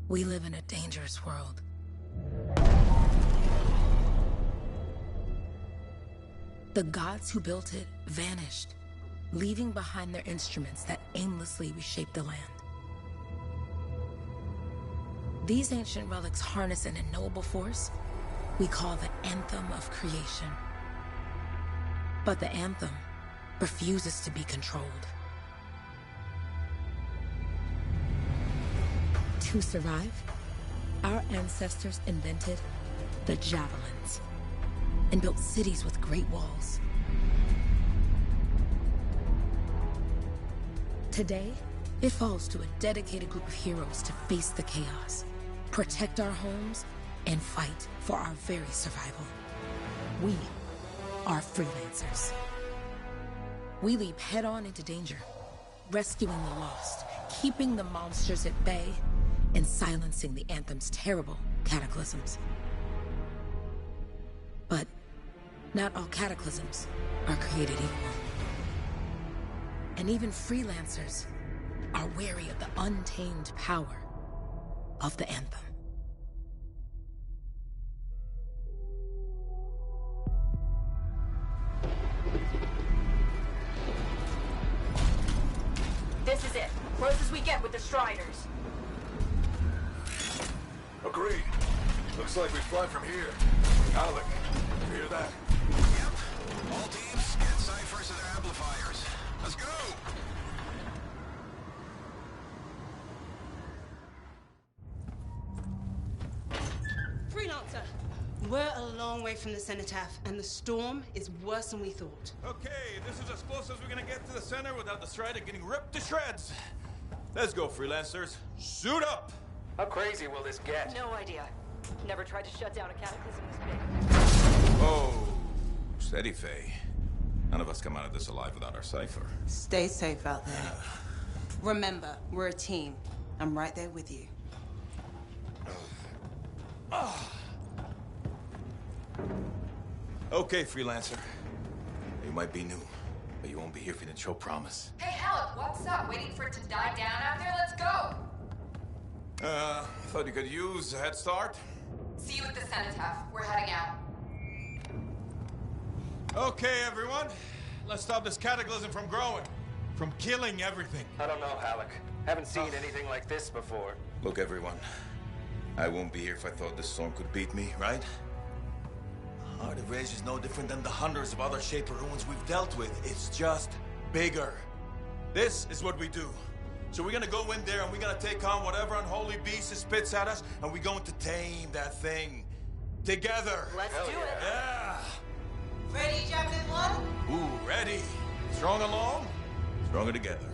We live in a dangerous world. The gods who built it vanished, leaving behind their instruments that aimlessly reshaped the land. These ancient relics harness an unknowable force we call the Anthem of Creation. But the Anthem refuses to be controlled. To survive, our ancestors invented the javelins and built cities with great walls. Today, it falls to a dedicated group of heroes to face the chaos, protect our homes, and fight for our very survival. We are freelancers. We leap head-on into danger, rescuing the lost, keeping the monsters at bay, and silencing the Anthem's terrible cataclysms. But not all cataclysms are created equal. And even freelancers are wary of the untamed power of the Anthem. This is it. Close as we get with the Striders. Agreed. Looks like we fly from here. Alec, you hear that? Yep. All teams, get ciphers to their amplifiers. Let's go! Freelancer! We're a long way from the cenotaph, and the storm is worse than we thought. Okay, this is as close as we're gonna get to the center without the Strider getting ripped to shreds. Let's go, freelancers. Suit up! How crazy will this get? No idea. Never tried to shut down a cataclysm this big. Oh, steady, Faye. None of us come out of this alive without our cipher. Stay safe out there. Remember, we're a team. I'm right there with you. Okay, freelancer. You might be new, but you won't be here if you didn't show promise. Hey, Alec, what's up? Waiting for it to die down out there? Let's go! Thought you could use a head start. See you at the cenotaph. We're heading out. Okay, everyone. Let's stop this cataclysm from growing. From killing everything. I don't know, Alec. Haven't seen anything like this before. Look, everyone. I won't be here if I thought this storm could beat me, right? Heart of Rage is no different than the hundreds of other Shaper ruins we've dealt with. It's just bigger. This is what we do. So we're gonna go in there and we're gonna take on whatever unholy beast it spits at us, and we're going to tame that thing. Together. Let's do it. Yeah. Ready, Javelin 1? Ooh, ready. Strong along, stronger together.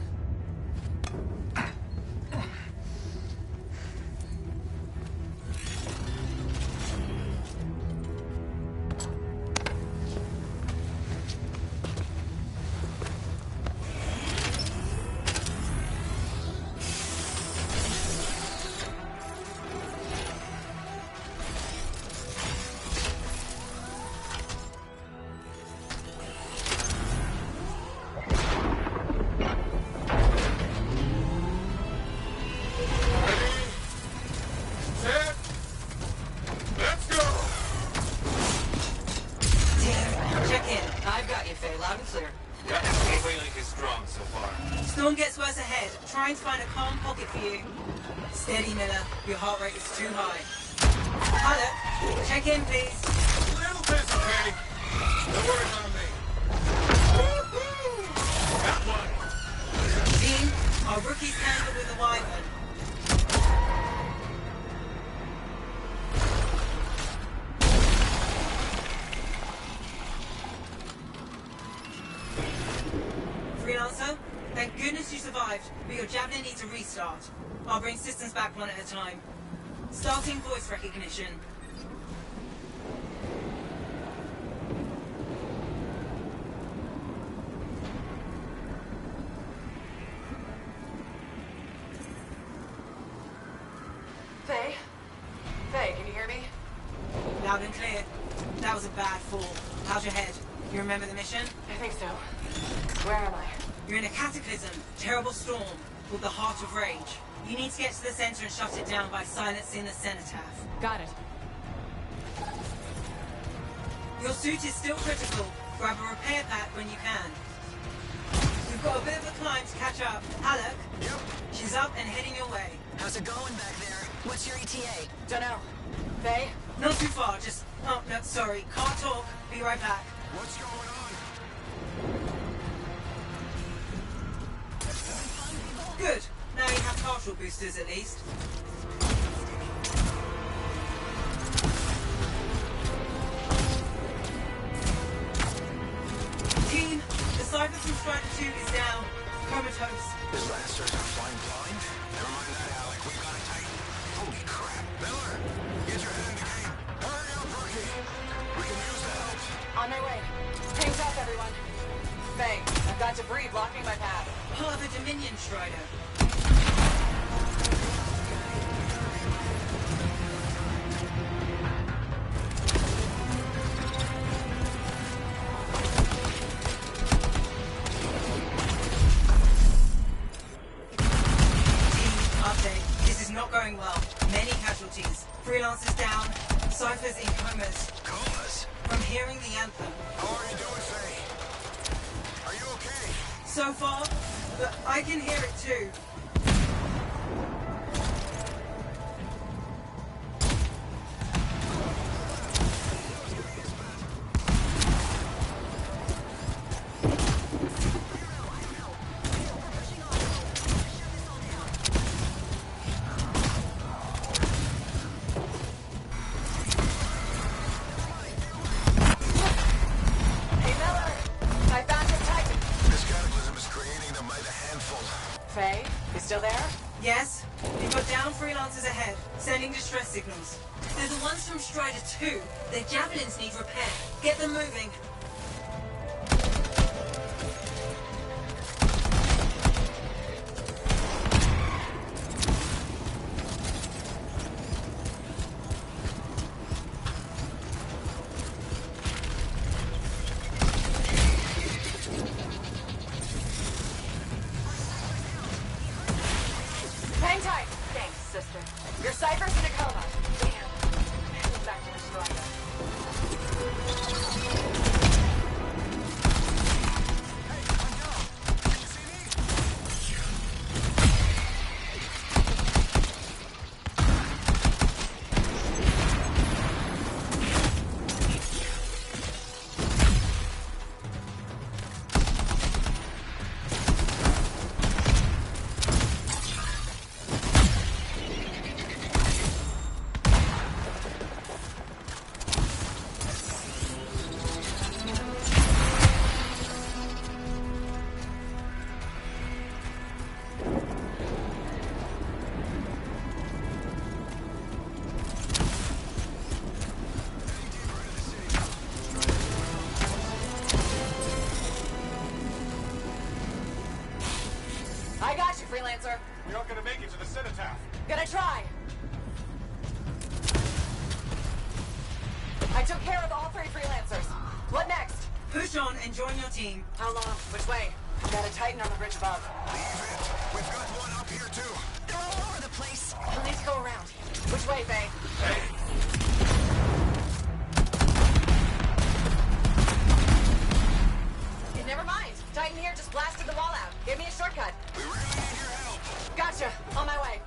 Storm gets worse ahead. Trying to find a calm pocket for you. Steady, Miller. Your heart rate is too high. Alec, check in, please. A little busy, Katie. Don't worry about me. Got one. Team, our rookies handled with the Wyvern. Freelancer, thank goodness you survived, but your Javelin needs a restart. I'll bring systems back one at a time. Starting voice recognition. Faye? Faye, can you hear me? Loud and clear. That was a bad fall. How's your head? You remember the mission? I think so. Where am I? You're in a cataclysm, terrible storm, called the Heart of Rage. You need to get to the center and shut it down by silencing the cenotaph. Got it. Your suit is still critical. Grab a repair pack when you can. We've got a bit of a climb to catch up. Alec? Yep. She's up and heading your way. How's it going back there? What's your ETA? Dunno. Faye? Not too far, just... Oh, no, sorry. Can't talk. Be right back. What's going on? Good. Now you have partial boosters at least. Team, the Cypher from Strider 2 is down. Comatose. His blasters are flying blind? Never mind that, Alec. We've got it tight. Holy crap. Miller, get your head in the game. Hurry up, rookie. We can use the help. On my way. Hang tough, everyone. Faye, I've got debris blocking my path. Part of a Dominion Strider. Update. This is not going well. Many casualties. Freelancers down. Cyphers in comas. Comas? From hearing the anthem. How are you doing, Faye? Are you okay? So far, but I can hear it too. Hey, Miller! I found your Titan. This cataclysm is creating them by the handful. Faye, you still there? Yes, we've got down freelancers ahead, sending distress signals. They're the ones from Strider 2. Their javelins need repair. Get them moving. Hang tight. Thanks, sister. Your Cypher's in a coma. Damn. Heading back to the Strider. I got you, freelancer. We aren't gonna make it to the cenotaph. Gonna try. I took care of all 3 freelancers. What next? Push on and join your team. How long? Which way? Got a Titan on the bridge above. Leave it. We've got one up here, too. They're all over the place. We'll need to go around. Which way, Faye? Hey, Hey, never mind. Titan here just blasted the wall out. Give me a shortcut. We really need your help. Gotcha. On my way.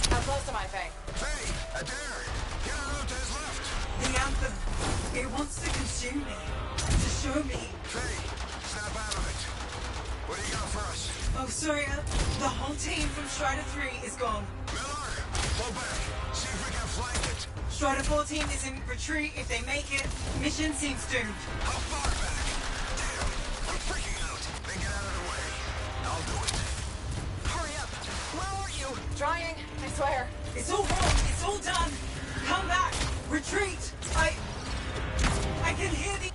How close am I, Faye? Faye, Adair, get out to his left. The anthem. It wants to consume me. To show me. Faye, snap out of it. What do you got for us? Oh, sorry. The whole team from Strider 3 is gone. Miller, pull back. See if we can flank it. Strider 4 team is in retreat. If they make it, mission seems doomed. How far back? Damn, I'm freaking out. Then get out of the way. I'll do it. Hurry up. Where are you? Trying, I swear. It's all wrong. It's all done. Come back. Retreat. I can hear the...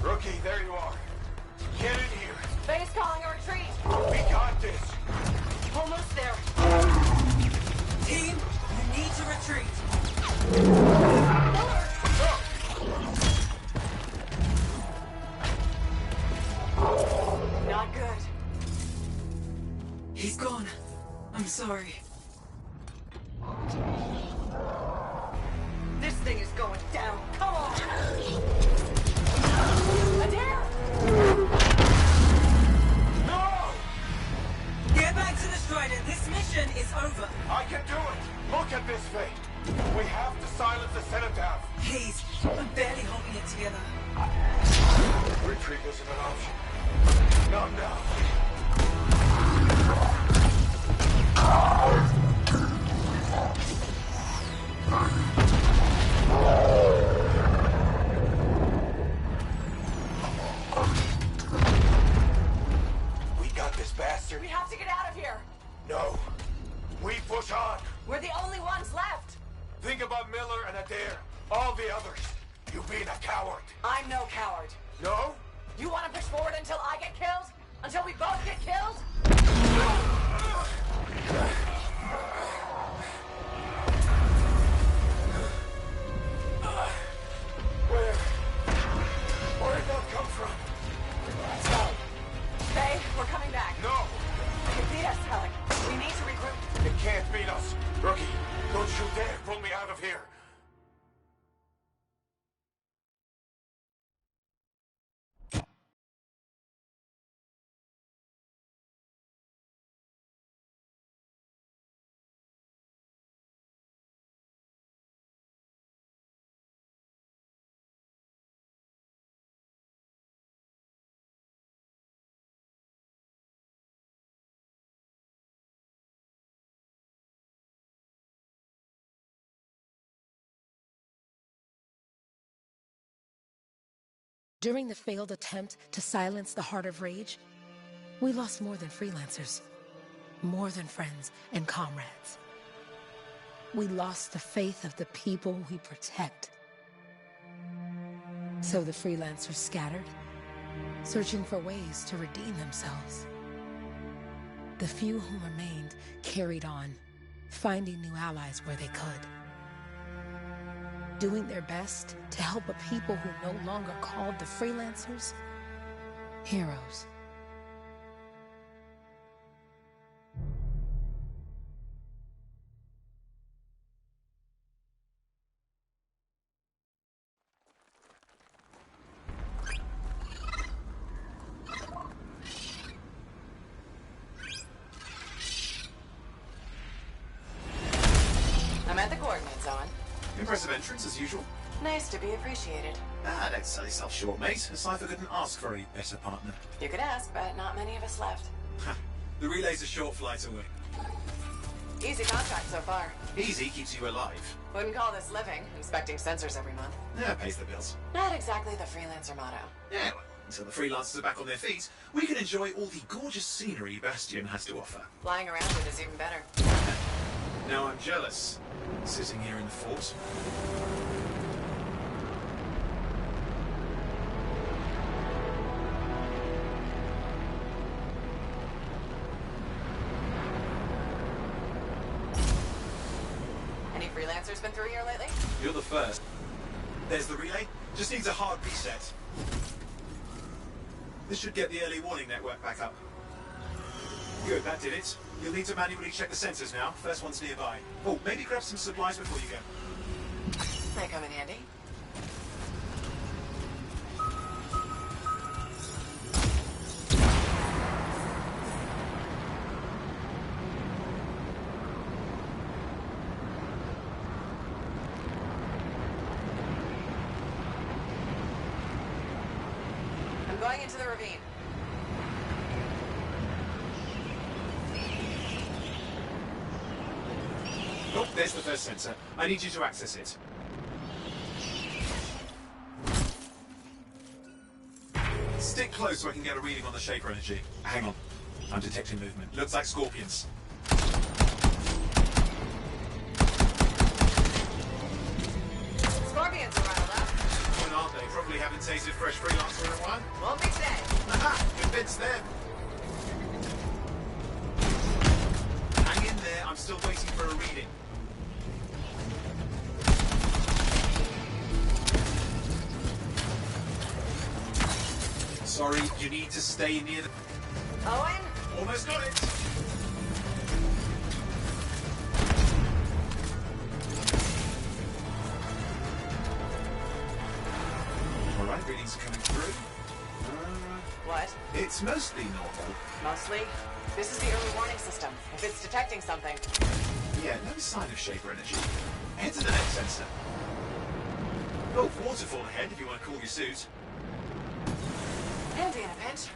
rookie, there you are. Get in here. Faye's calling a retreat. We got this. Almost there. Team, you need to retreat. Miller! Oh. He's gone. I'm sorry. This thing is going down. Come on! Adair! No! Get back to the Strider. This mission is over. I can do it! Look at this thing! We have to silence the Cenotaph! Please, I'm barely holding it together. Retreat isn't an option. Not now. We got this bastard. We have to get out of here! No. We push on. We're the only ones left! Think about Miller and Adair. All the others. You being a coward. I'm no coward. No? You want to push forward until I get killed? Until we both get killed? Where did that come from? Faye, we're coming back. No! You beat us, Alec. We need to regroup. It can't beat us. Rookie, don't you dare pull me out of here. During the failed attempt to silence the Heart of Rage, we lost more than freelancers, more than friends and comrades. We lost the faith of the people we protect. So the freelancers scattered, searching for ways to redeem themselves. The few who remained carried on, finding new allies where they could. Doing their best to help a people who no longer called the freelancers heroes. I'm at the coordinates, Owen. Impressive entrance, as usual. Nice to be appreciated. Ah, don't sell yourself short, mate. A cipher couldn't ask for a better partner. You could ask, but not many of us left. The relay's a short flight away. Easy contract so far. Easy keeps you alive. Wouldn't call this living, inspecting sensors every month. Yeah, pays the bills. Not exactly the freelancer motto. Yeah, well, until the freelancers are back on their feet, we can enjoy all the gorgeous scenery Bastion has to offer. Flying around it is even better. Now I'm jealous, sitting here in the fort. Any freelancers been through here lately? You're the first. There's the relay. Just needs a hard reset. This should get the early warning network back up. Good, that did it. You'll need to manually check the sensors now. First one's nearby. Oh, maybe grab some supplies before you go. Might come in handy. I'm going into the ravine. Oh, there's the first sensor. I need you to access it. Stick close so I can get a reading on the Shaper energy. Hang on. I'm detecting movement. Looks like scorpions. Scorpions are riled up. When aren't they? Probably haven't tasted fresh freelancer in a while. Won't be today. Aha! Convince them. Hang in there. I'm still waiting for a reading. Sorry, you need to stay near the... Owen? Almost got it. readings are coming through. What? It's mostly normal. Mostly? This is the early warning system. If it's detecting something... Yeah, no sign of Shaper energy. Head to the next sensor. Oh, waterfall ahead if you want to cool your suit. Handy in a pinch.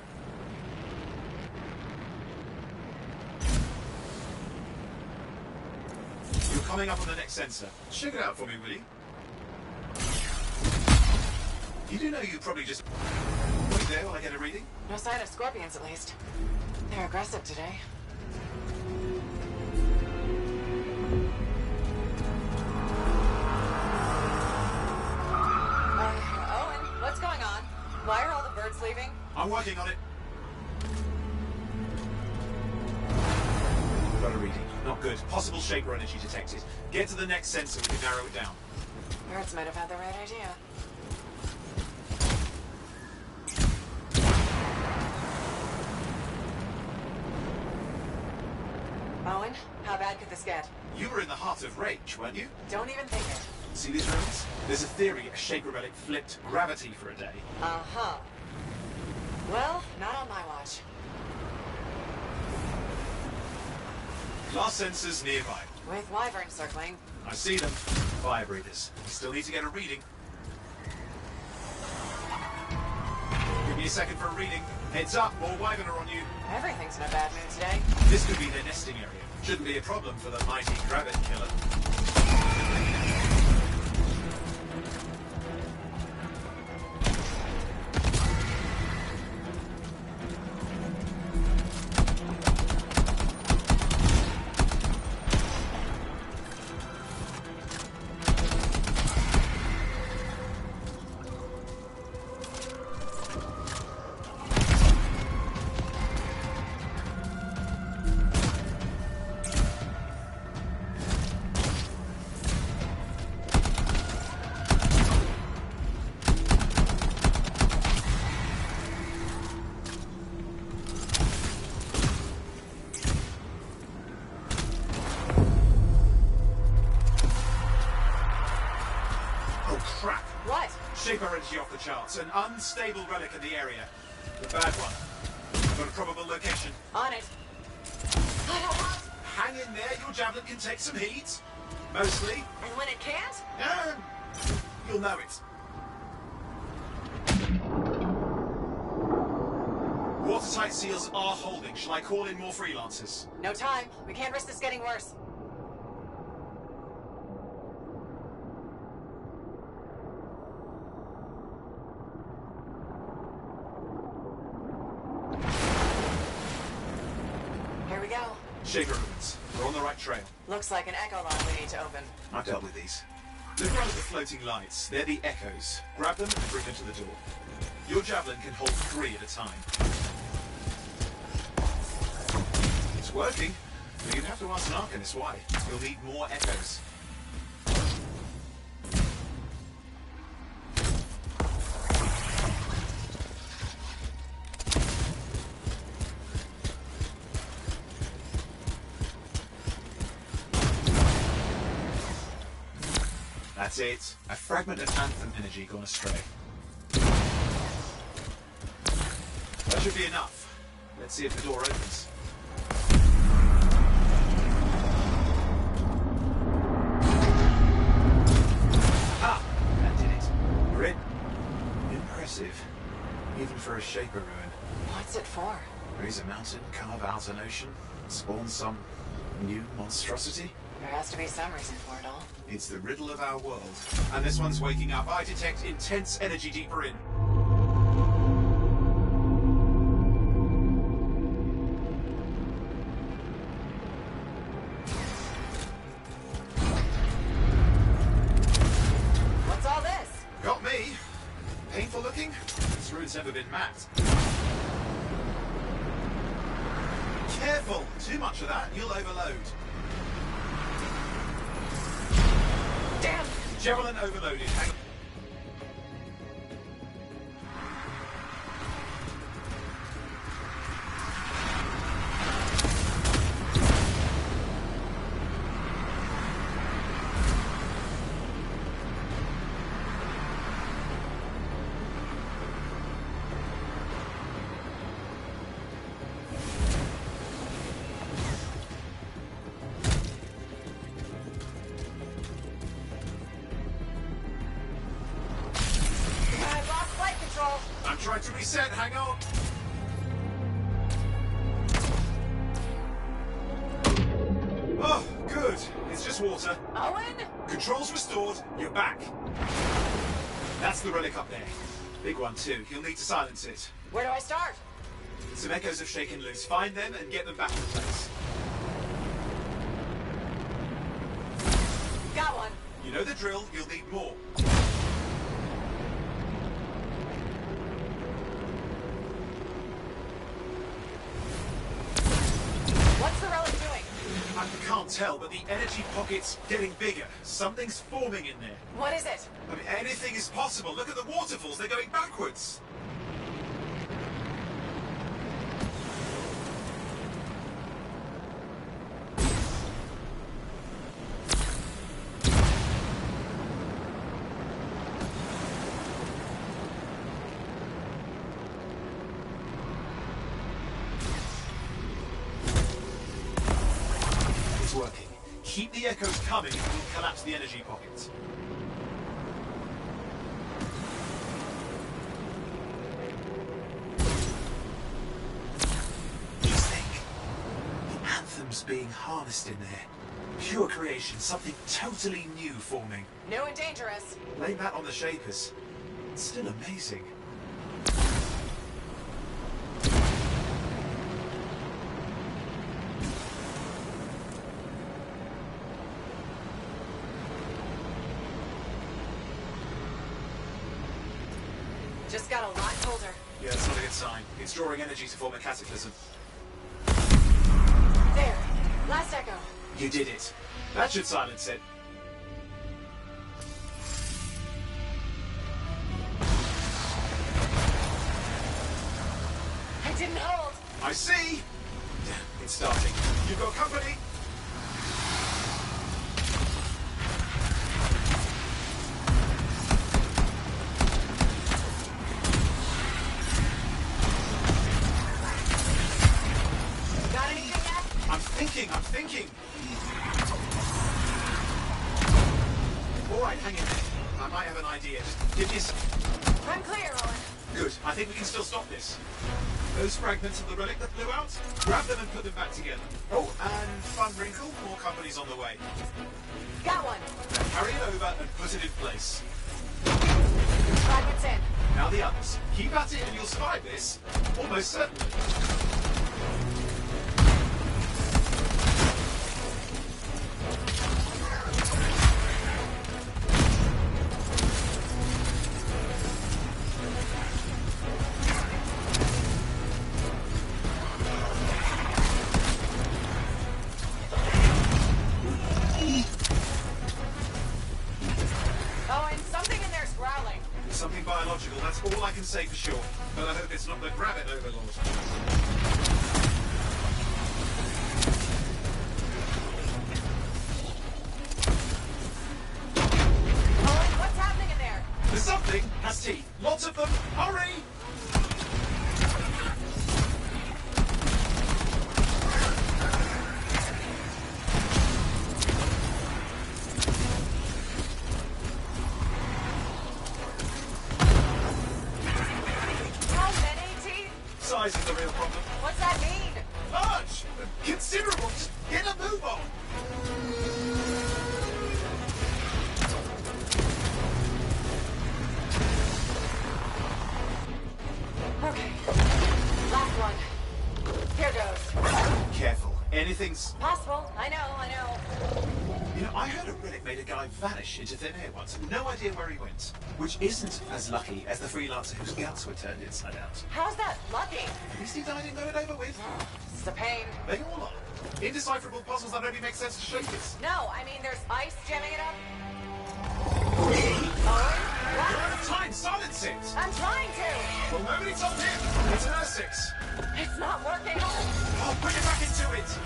You're coming up on the next sensor. Check it out for me, will you? You do know you probably just... Wait there while I get a reading? No sign of scorpions, at least. They're aggressive today. Owen, what's going on? Why are all the birds leaving? I'm working on it. Got a reading. Not good. Possible Shaper energy detected. Get to the next sensor, we can narrow it down. Birds might have had the right idea. Owen, how bad could this get? You were in the heart of rage, weren't you? Don't even think it. See these ruins? There's a theory a Shaper relic flipped gravity for a day. Uh-huh. Well, not on my watch. Last sensors nearby. With wyverns circling. I see them. Fire breathers. Still need to get a reading. Give me a second for a reading. Heads up, more wyvern are on you. Everything's in a bad mood today. This could be their nesting area. Shouldn't be a problem for the mighty Grabbit killer. Shaper energy off the charts. An unstable relic in the area. The bad one. I've got a probable location. On it. Hang in there, your javelin can take some heat. Mostly. And when it can't? You'll know it. Watertight seals are holding. Shall I call in more freelancers? No time. We can't risk this getting worse. Shaper ruins. We're on the right trail. Looks like an echo line we need to open. I've dealt with these. Look around at the floating lights. They're the echoes. Grab them and bring them to the door. Your javelin can hold 3 at a time. It's working, but you'd have to ask an Arcanist why. You'll need more echoes. That's it. A fragment of Anthem energy gone astray. That should be enough. Let's see if the door opens. Ah! That did it. We're in. Impressive. Even for a Shaper ruin. What's it for? Raise a mountain, carve out an ocean, spawn some new monstrosity? There has to be some reason for it all. It's the riddle of our world. And this one's waking up. I detect intense energy deeper in. What's all this? Got me. Painful looking? This ruin's never been mapped. Careful! Too much of that, you'll overload. Damn! Javelin overloaded. Hang on. I'm trying to reset, hang on. Oh, good. It's just water. Owen? Controls restored, you're back. That's the relic up there. Big one too, you'll need to silence it. Where do I start? Some echoes have shaken loose. Find them and get them back in place. Got one. You know the drill, you'll need more. What's the relic doing? I can't tell, but the energy pocket's getting bigger. Something's forming in there. What is it? I mean, anything is possible. Look at the waterfalls, they're going backwards. It's working. Keep the echoes coming and we'll collapse the energy pockets. Just think. The anthem's being harnessed in there. Pure creation, something totally new forming. New and dangerous. Blame that on the Shapers. It's still amazing. Just got a lot colder. Yeah, that's not a good sign. It's drawing energy to form a cataclysm. There. Last echo. You did it. That should silence it. I didn't hold. I see! It's starting. You've got company! Got anything yet? I'm thinking! Alright, hang in there. I might have an idea. Just give me a second. I'm clear, Owen. Good. I think we can still stop this. Those fragments of the relic that blew out, grab them and put them back together. Oh, and fun wrinkle, more company's on the way. Got one. Now carry it over and put it in place. Fragments in. Now the others. Keep at it and you'll survive this. Almost certainly. Owen, something in there's growling. Something biological, that's all I can say for sure. But I hope it's not the Grabbit Overlord. Owen, what's happening in there? There's something has teeth. Lots of them. Hurry! How many teeth? Size is the real problem. What's that mean? Large! Considerable! Just get a move on! Okay. Last one. Here goes. Careful. Anything's... Possible. I know. You know, I heard a relic made a guy vanish into thin air once. No idea where he went. Which isn't as lucky as the freelancer whose guts were turned inside out. How's that lucky? At least he died and got it over with. It's a pain. They all are. Indecipherable puzzles that only make sense to Shapers. No, I mean there's ice jamming it up. Owen? You're What? out of time! Silence it! I'm trying to. Well, nobody told him. It's an R6. It's not working. I'll put it back into it.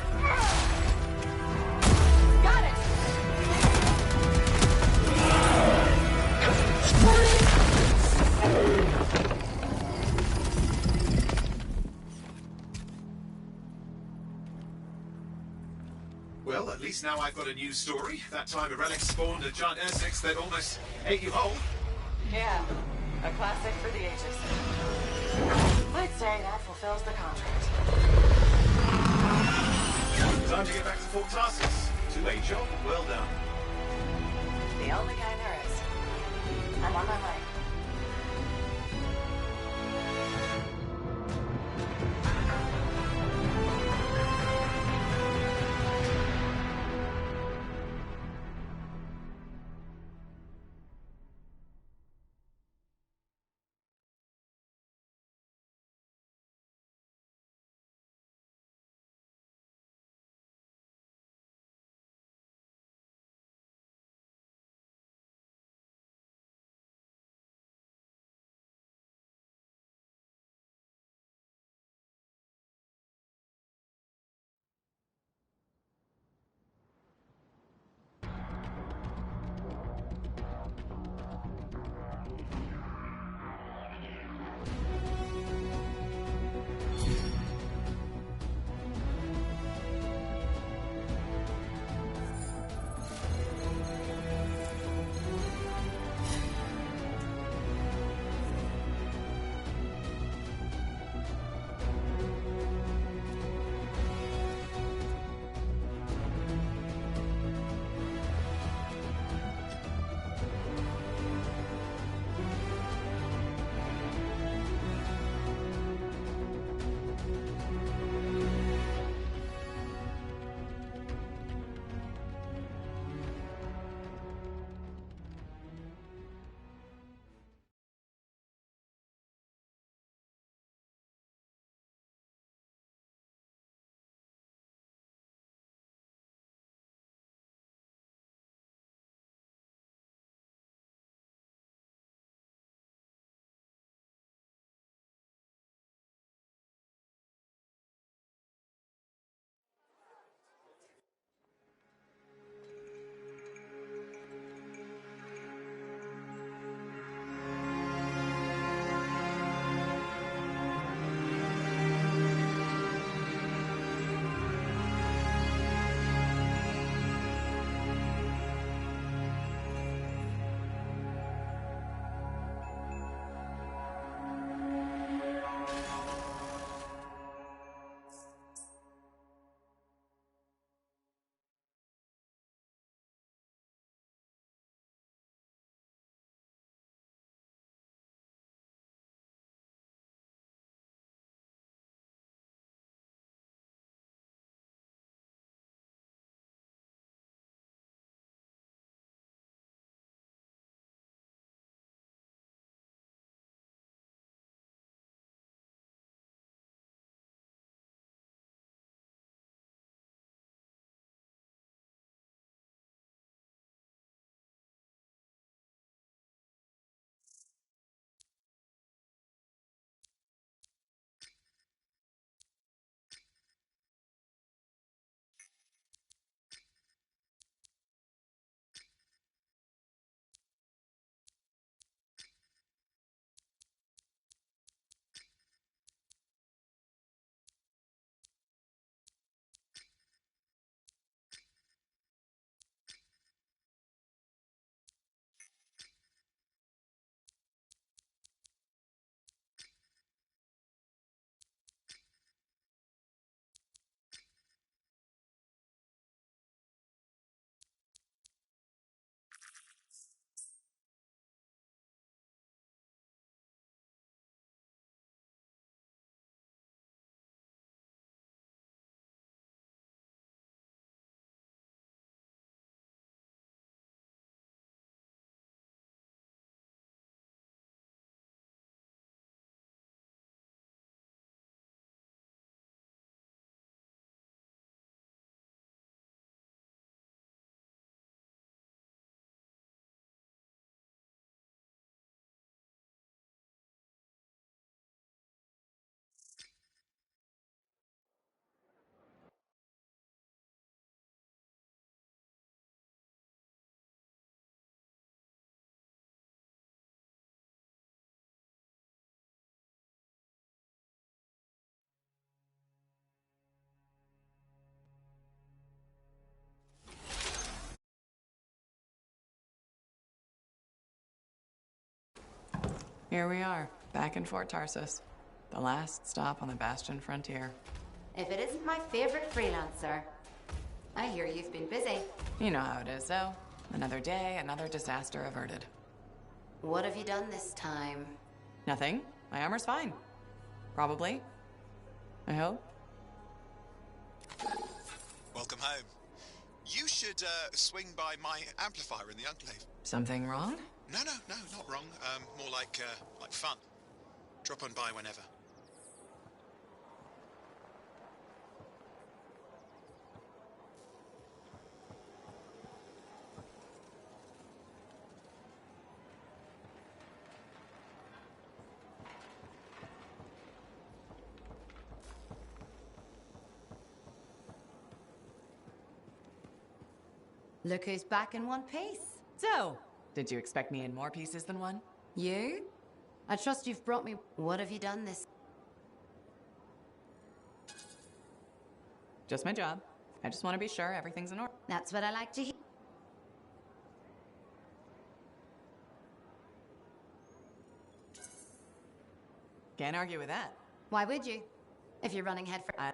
Got it. Well, at least now I've got a new story. That time a relic spawned a giant R6 that almost ate you whole. Yeah. A classic for the ages. I'd say that fulfills the contract. Time to get back to Fort Tarsus. Two-way job. Well done. The only kind there is. I'm on my way. Here we are, back in Fort Tarsus. The last stop on the Bastion frontier. If it isn't my favorite freelancer. I hear you've been busy. You know how it is, though. Another day, another disaster averted. What have you done this time? Nothing. My armor's fine. Probably. I hope. Welcome home. You should swing by my amplifier in the Enclave. Something wrong? No, not wrong. More like fun. Drop on by whenever. Look who's back in one piece. So, did you expect me in more pieces than one? You? I trust you've brought me... What have you done this... Just my job. I just want to be sure everything's in order. That's what I like to hear. Can't argue with that. Why would you? If you're running head for...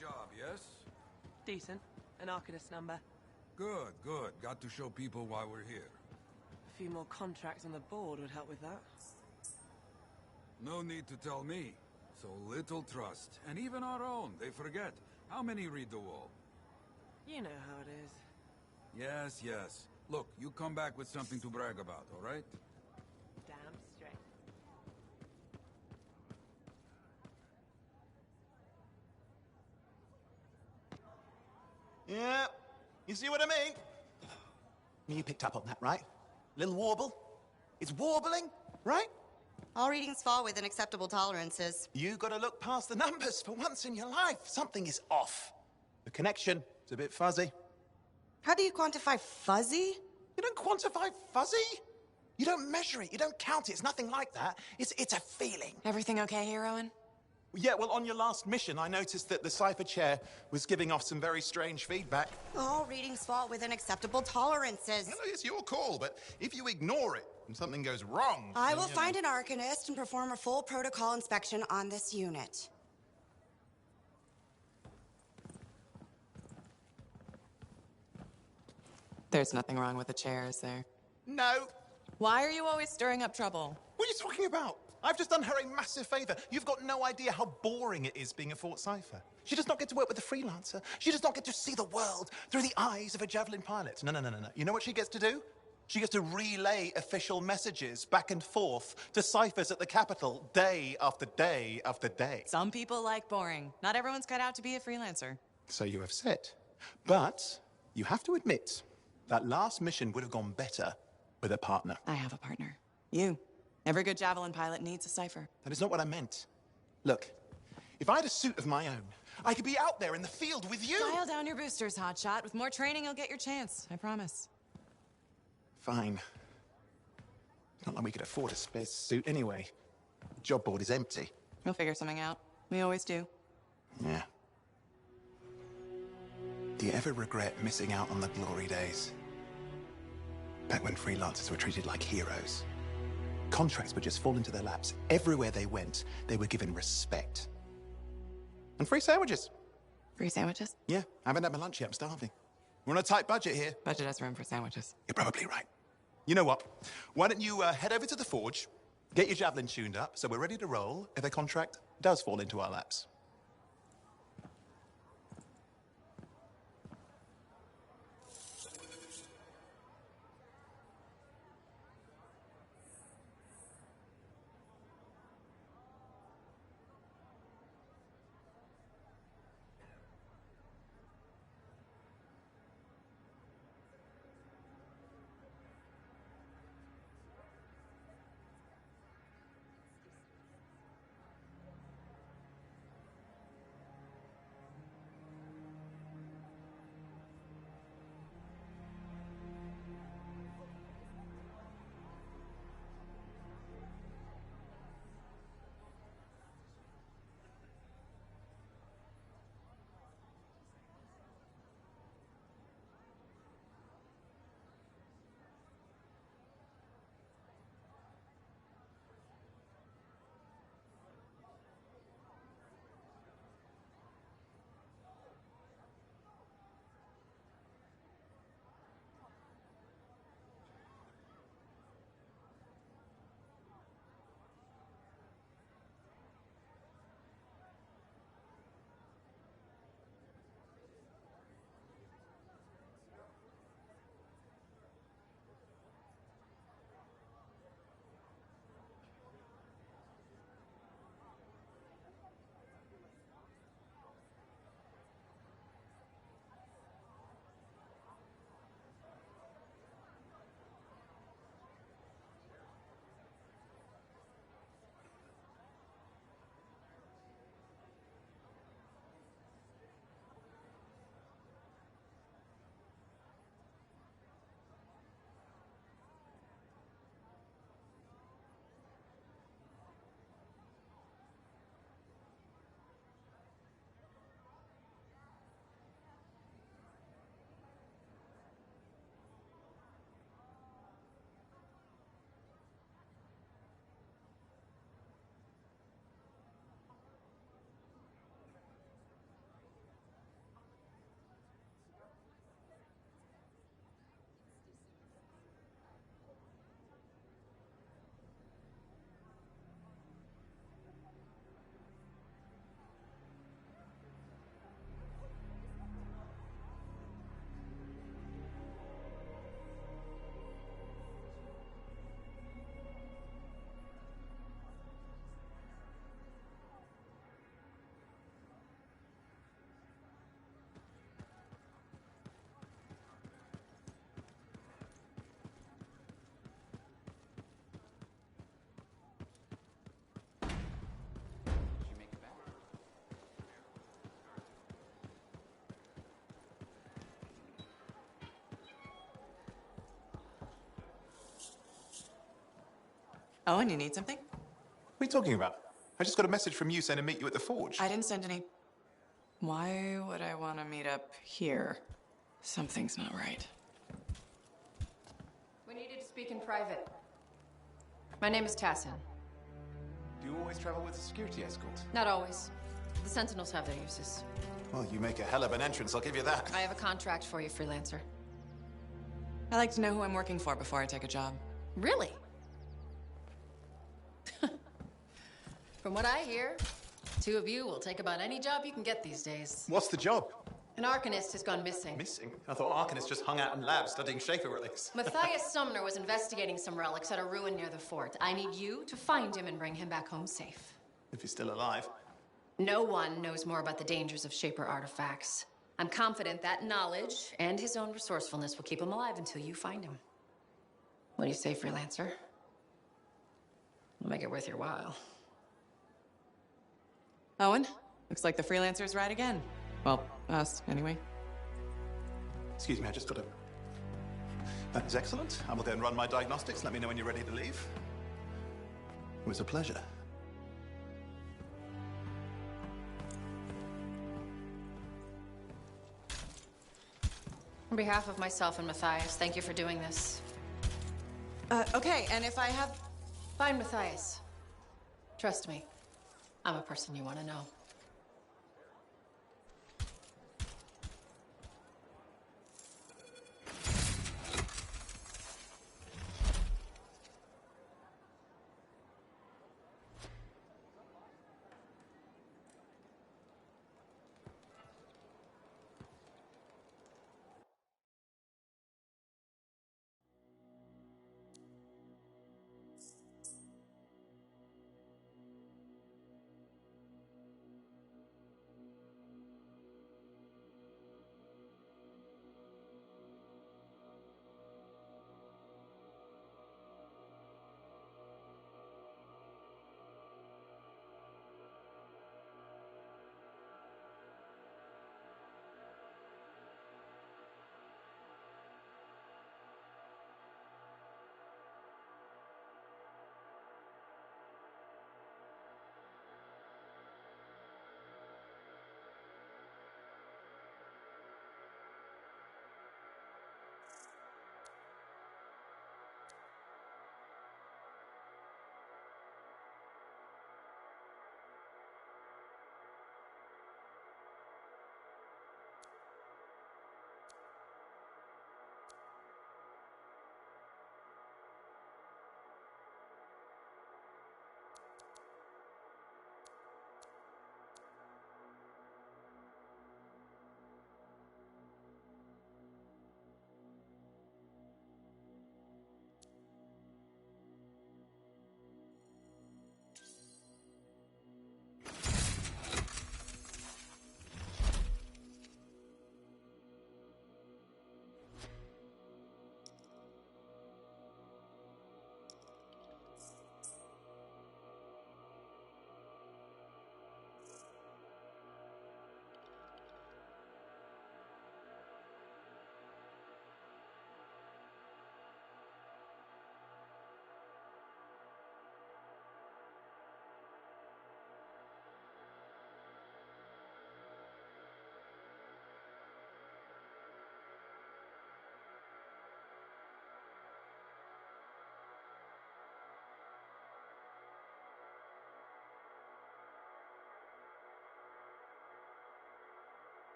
Job, yes? Decent. An Arcanist number. Good, good. Got to show people why we're here. A few more contracts on the board would help with that. No need to tell me. So little trust. And even our own, they forget. How many read the wall? You know how it is. Yes, yes. Look, you come back with something to brag about, all right? Damn straight. Yeah, you see what I mean? You picked up on that, right? Little warble? It's warbling, right? All readings fall within acceptable tolerances. You gotta look past the numbers for once in your life. Something is off. The connection is a bit fuzzy. How do you quantify fuzzy? You don't quantify fuzzy? You don't measure it, you don't count it, it's nothing like that. It's a feeling. Everything okay here, Owen? Yeah, well, on your last mission, I noticed that the Cypher Chair was giving off some very strange feedback. All readings fall within acceptable tolerances. Well, it's your call, but if you ignore it and something goes wrong... I will find an Arcanist and perform a full protocol inspection on this unit. There's nothing wrong with the chair, is there? No. Why are you always stirring up trouble? What are you talking about? I've just done her a massive favor. You've got no idea how boring it is being a Fort Cypher. She does not get to work with a freelancer. She does not get to see the world through the eyes of a Javelin pilot. No. You know what she gets to do? She gets to relay official messages back and forth to ciphers at the Capitol day after day after day. Some people like boring. Not everyone's cut out to be a freelancer. So you have said. But You have to admit, that last mission would have gone better with a partner. I have a partner. You. Every good Javelin pilot needs a cipher. That is not what I meant. Look, if I had a suit of my own, I could be out there in the field with you! Dial down your boosters, hotshot. With more training, you'll get your chance. I promise. Fine. It's not like we could afford a spare suit anyway. The job board is empty. We'll figure something out. We always do. Yeah. Do you ever regret missing out on the glory days? Back when freelancers were treated like heroes. Contracts would just fall into their laps. Everywhere they went, they were given respect. And free sandwiches. Free sandwiches? Yeah, I haven't had my lunch yet. I'm starving. We're on a tight budget here. Budget has room for sandwiches. You're probably right. You know what? Why don't you head over to the forge, get your Javelin tuned up, so we're ready to roll if a contract does fall into our laps. Oh, and you need something? What are you talking about? I just got a message from you saying to meet you at the forge. I didn't send any. Why would I want to meet up here? Something's not right. We needed to speak in private. My name is Tassin. Do you always travel with a security escort? Not always. The Sentinels have their uses. Well, you make a hell of an entrance, I'll give you that. I have a contract for you, freelancer. I like to know who I'm working for before I take a job. Really? From what I hear, two of you will take about any job you can get these days. What's the job? An Arcanist has gone missing. Missing? I thought Arcanists just hung out in labs studying Schaefer relics. Matthias Sumner was investigating some relics at a ruin near the fort. I need you to find him and bring him back home safe. If he's still alive. No one knows more about the dangers of Shaper artifacts I'm confident that knowledge and his own resourcefulness will keep him alive until you find him. What do you say, freelancer? We'll make it worth your while. Owen, looks like the freelancer's right again. Well, us, anyway. Excuse me, I just got to... That is excellent. I will go and run my diagnostics. Let me know when you're ready to leave. It was a pleasure. On behalf of myself and Matthias, thank you for doing this. Okay, and if I have... Fine, Matthias. Trust me, I'm a person you want to know.